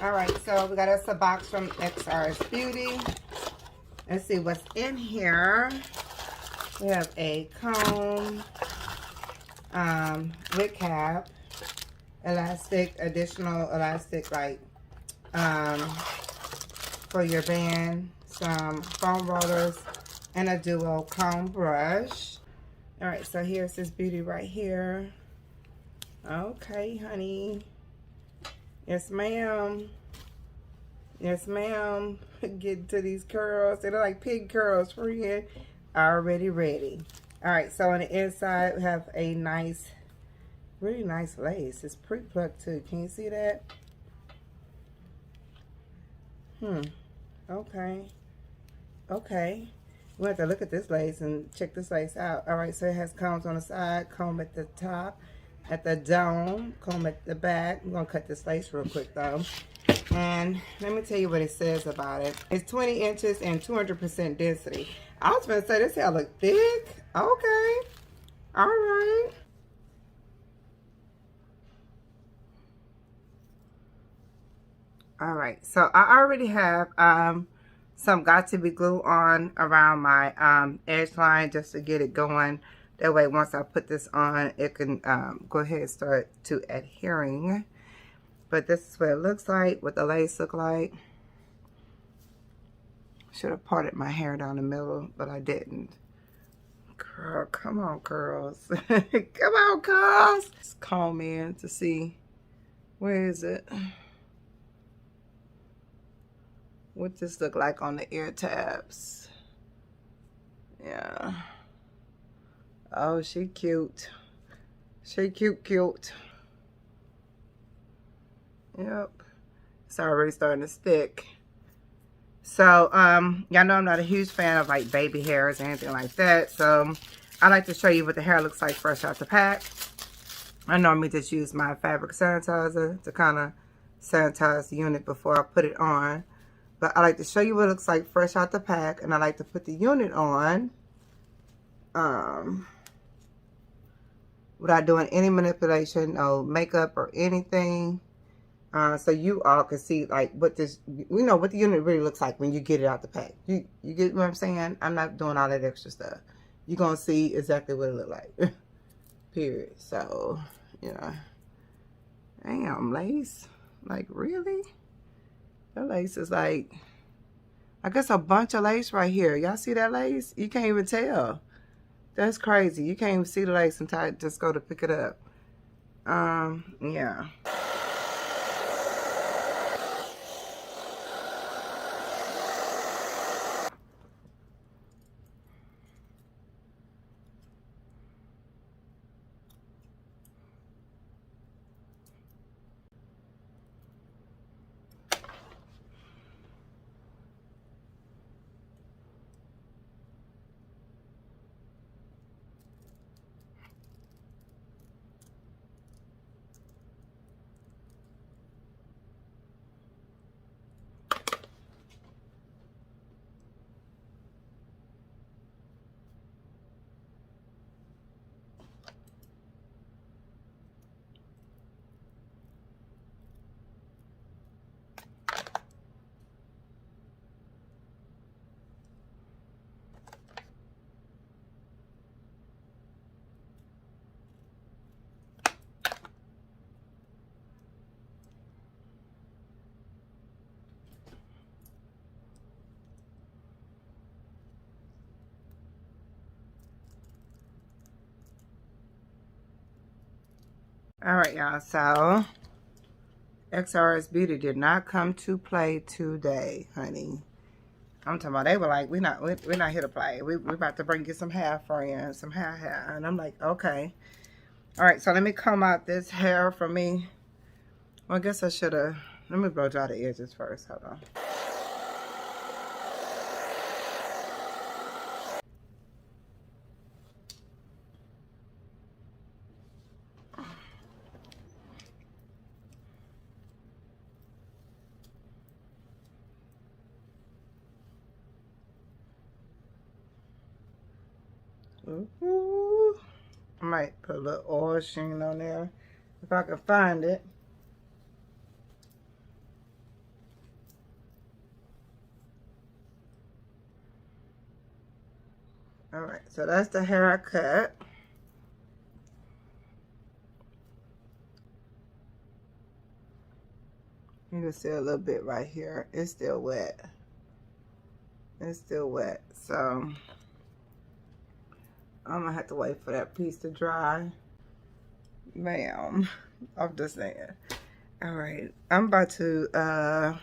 Alright, so we got us a box from Xrsbeauty. Let's see what's in here. We have a comb, wig cap, elastic, additional elastic, like, for your band, some foam rollers, and a duo comb brush. Alright, so here's this beauty right here. Okay, honey. Yes, ma'am. Yes, ma'am. Get to these curls. They're like pig curls, friend. Already ready. Alright, so on the inside, we have a nice, really nice lace. It's pre-plucked too. Can you see that? Okay. Okay. We have to look at this lace and check this lace out. Alright, so it has combs on the side, comb at the top, at the dome, comb at the back. We're going to cut this lace real quick though. And let me tell you what it says about it. It's 20 inches and 200% density. I was going to say, this hair look thick. Okay. Alright. Alright, so I already have some Got To Be glue on around my edge line just to get it going. That way, once I put this on, it can go ahead and start to adhering. But this is what it looks like, what the lace look like. Should have parted my hair down the middle, but I didn't. Girl, come on, curls. Come on, curls. Let's comb in to see, where is it? What this look like on the ear tabs. Yeah. Oh, she cute. She cute. Yep. It's already starting to stick. So, y'all know I'm not a huge fan of like baby hairs or anything like that. So, I like to show you what the hair looks like fresh out the pack. I normally just use my fabric sanitizer to kind of sanitize the unit before I put it on. But I like to show you what it looks like fresh out the pack. And I like to put the unit on without doing any manipulation, no makeup or anything. So you all can see like what this, you know, what the unit really looks like when you get it out the pack. You get what I'm saying? I'm not doing all that extra stuff. You're going to see exactly what it look like. Period. So, you know. Damn, lace. Like, really? That lace is like, I guess a bunch of lace right here. Y'all see that lace? You can't even tell. That's crazy. You can't even see the lace until I just go to pick it up. Yeah. Alright, y'all, so Xrsbeauty did not come to play today, honey. I'm talking about, they were like, we're not here to play. We're about to bring you some hair, friends, some hair. And I'm like, okay. Alright, so let me comb out this hair for me. Well, I guess I should have, let me blow dry the edges first. Hold on. Ooh. I might put a little oil sheen on there if I can find it. All right, so that's the haircut. You can see a little bit right here. It's still wet. It's still wet. So I'm gonna have to wait for that piece to dry. Ma'am, I'm just saying. All right, I'm about to,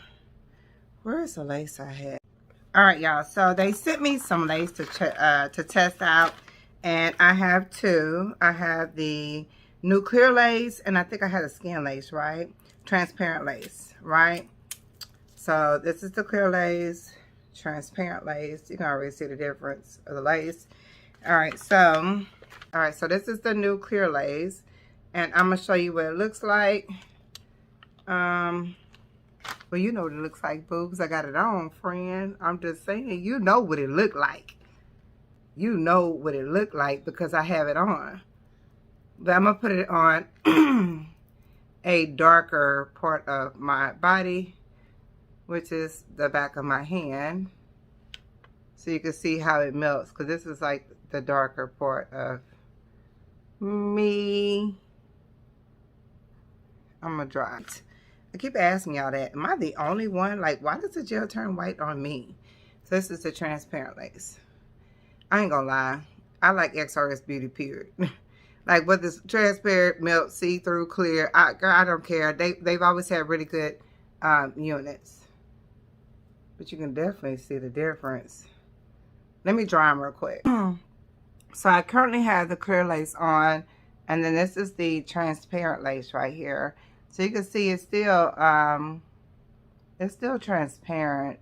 where's the lace I had? All right, y'all, so they sent me some lace to test out, and I have two. I have the new clear lace, and I think I had a skin lace, right? Transparent lace, right? So this is the clear lace, transparent lace. You can already see the difference of the lace. All right, so this is the new clear lace, and I'm gonna show you what it looks like. Well, you know what it looks like, boo, because I got it on, friend. I'm just saying, you know what it looked like. You know what it looked like because I have it on. But I'm going to put it on a darker part of my body, which is the back of my hand. So you can see how it melts, because this is like the darker part of me. I'm going to dry it. I keep asking y'all that. Am I the only one? Like, why does the gel turn white on me? So this is the transparent lace. I ain't gonna lie. I like Xrsbeauty, period. Like, whether it's transparent, melt, see-through, clear, I don't care. They've always had really good units. But you can definitely see the difference. Let me dry them real quick. So I currently have the clear lace on. And then this is the transparent lace right here. So you can see it's still transparent,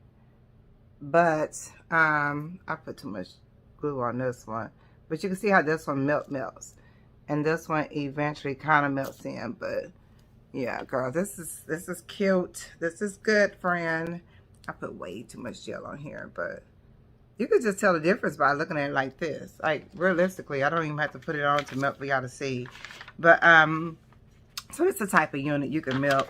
but I put too much glue on this one. But you can see how this one melts, and this one eventually kind of melts in. But yeah, girl, this is cute. This is good, friend. I put way too much gel on here, but you could just tell the difference by looking at it like this. Like, realistically, I don't even have to put it on to melt for y'all to see. But so it's the type of unit you can melt,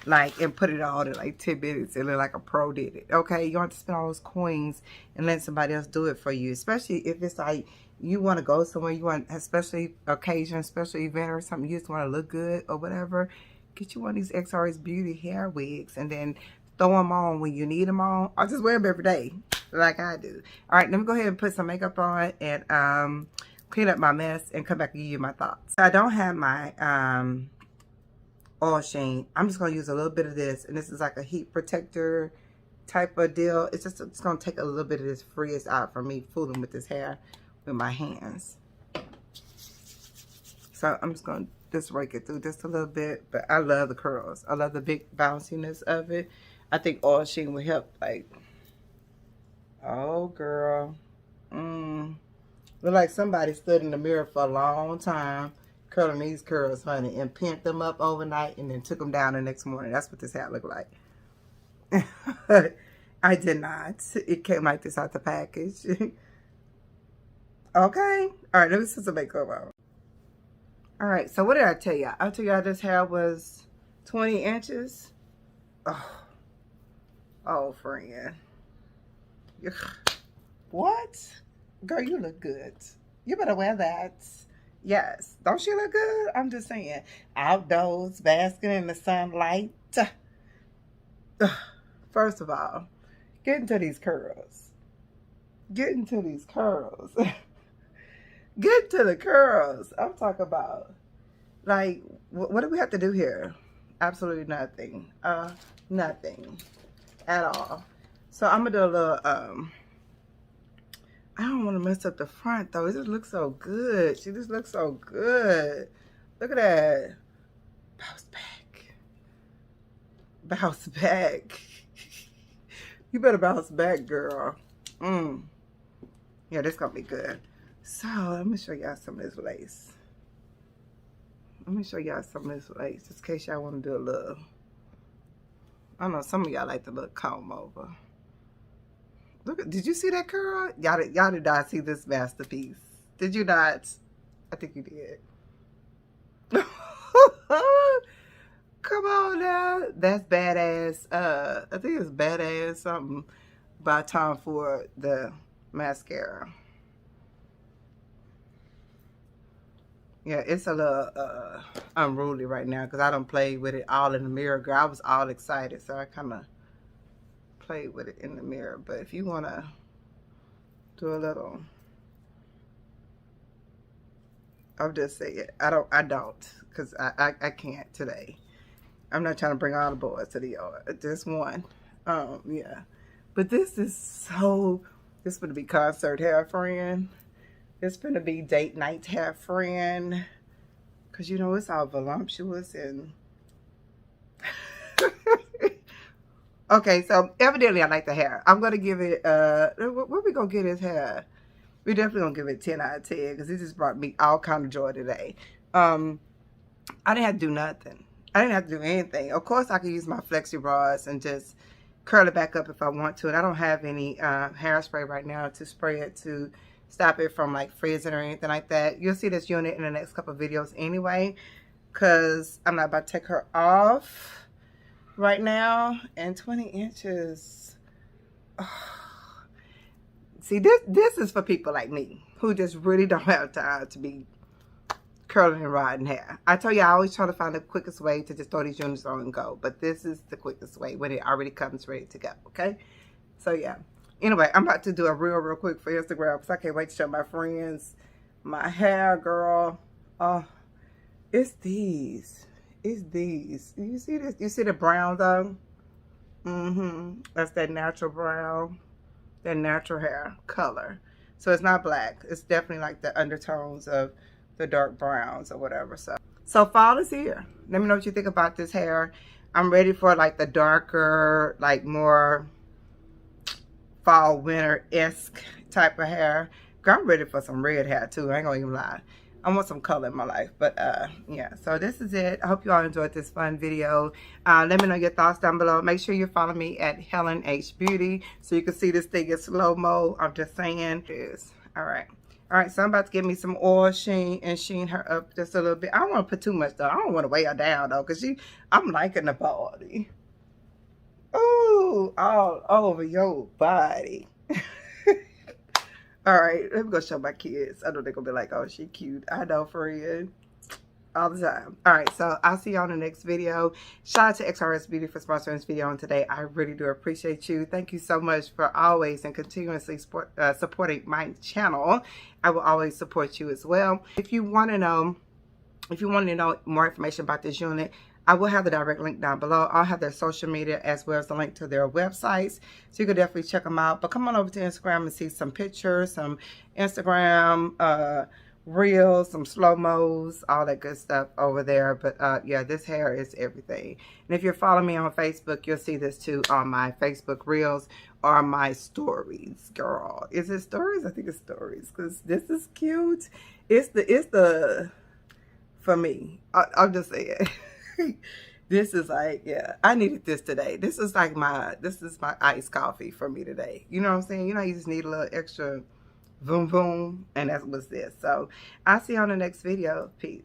like, and put it all in like 10 minutes and look like a pro did it. Okay, you don't have to spend all those coins and let somebody else do it for you. Especially if it's like you want to go somewhere, you want a special occasion, special event or something, you just want to look good or whatever. Get you one of these Xrsbeauty hair wigs and then throw them on when you need them on. I'll just wear them every day like I do. All right, let me go ahead and put some makeup on and clean up my mess and come back and give you my thoughts. I don't have my oil sheen. I'm just gonna use a little bit of this, and this is like a heat protector type of deal. It's gonna take a little bit of this frizz out for me fooling with this hair with my hands. So I'm just gonna just rake it through just a little bit, but I love the curls. I love the big bounciness of it. I think oil sheen will help. Like, oh girl, look like somebody stood in the mirror for a long time curling these curls, honey, and pinned them up overnight and then took them down the next morning. That's what this hat looked like. I did not. It came like this out the package. Okay. All right, let me put some makeup on. All right, so what did I tell y'all? I told y'all this hair was 20 inches. Oh, friend. What? Girl, you look good. You better wear that. Yes. Don't she look good? I'm just saying. Outdoors, basking in the sunlight. First of all, get into these curls. Get into these curls. Get to the curls. I'm talking about. Like, what do we have to do here? Absolutely nothing. Nothing at all. So I'm gonna do a little, I don't want to mess up the front though. It just looks so good. She just looks so good. Look at that. Bounce back. Bounce back. You better bounce back, girl. Yeah, this gonna be good. So let me show y'all some of this lace. Let me show y'all some of this lace, just in case y'all want to do a little. I know some of y'all like the little comb over. Look, did you see that curl? Y'all did not see this masterpiece. Did you not? I think you did. Come on now. That's badass. I think it's badass something by Tom Ford, the mascara. Yeah, it's a little unruly right now because I don't play with it all in the mirror, girl. I was all excited, so I kind of played with it in the mirror. But if you want to do a little, I'll just say it. I don't, because I can't today. I'm not trying to bring all the boys to the yard. Just one. Yeah. But this is so, this would be concert hair, friend. It's gonna be date night hair, friend. Cause you know it's all voluptuous and okay, so evidently I like the hair. I'm gonna give it where we gonna get his hair? We definitely gonna give it 10 out of 10 because it just brought me all kind of joy today. I didn't have to do nothing. I didn't have to do anything. Of course I could use my flexi rods and just curl it back up if I want to. And I don't have any hairspray right now to spray it to stop it from like freezing or anything like that. You'll see this unit in the next couple of videos anyway, because I'm not about to take her off right now. And 20 inches. Oh. See, this is for people like me who just really don't have time to be curling and riding hair. I tell you, I always try to find the quickest way to just throw these units on and go, but this is the quickest way when it already comes ready to go. Okay, so yeah. Anyway, I'm about to do a real quick for Instagram because I can't wait to show my friends my hair, girl. Oh, it's these. It's these. You see this? You see the brown though? That's that natural brown, that natural hair color. So it's not black. It's definitely like the undertones of the dark browns or whatever. So fall is here. Let me know what you think about this hair. I'm ready for like the darker, like more fall winter-esque type of hair. Girl, I'm ready for some red hair too. I ain't gonna even lie. I want some color in my life. But yeah, so this is it. I hope you all enjoyed this fun video. Let me know your thoughts down below. Make sure you follow me at Helen H Beauty so you can see this thing in slow-mo. I'm just saying it is. All right, so I'm about to give me some oil and sheen her up just a little bit. I don't want to put too much though. I don't want to weigh her down though, because I'm liking the body. Oh, all over your body. All right, let me go show my kids. I know they're gonna be like, oh, she cute. I know, friend. All the time. All right, so I'll see you on the next video. Shout out to Xrsbeauty for sponsoring this video on today. I really do appreciate you. Thank you so much for always and continuously supporting my channel. I will always support you as well. If you want to know more information about this unit, I will have the direct link down below. I'll have their social media as well as the link to their websites. So you can definitely check them out. But come on over to Instagram and see some pictures, some Instagram reels, some slow-mos, all that good stuff over there. But yeah, this hair is everything. And if you're following me on Facebook, you'll see this too on my Facebook reels or my stories, girl. Is it stories? I think it's stories because this is cute. It's the for me. I'll just say it. This is like, yeah, I needed this today. This is my iced coffee for me today. You know what I'm saying? You know, you just need a little extra boom, and that's what's this. So I'll see you on the next video. Peace.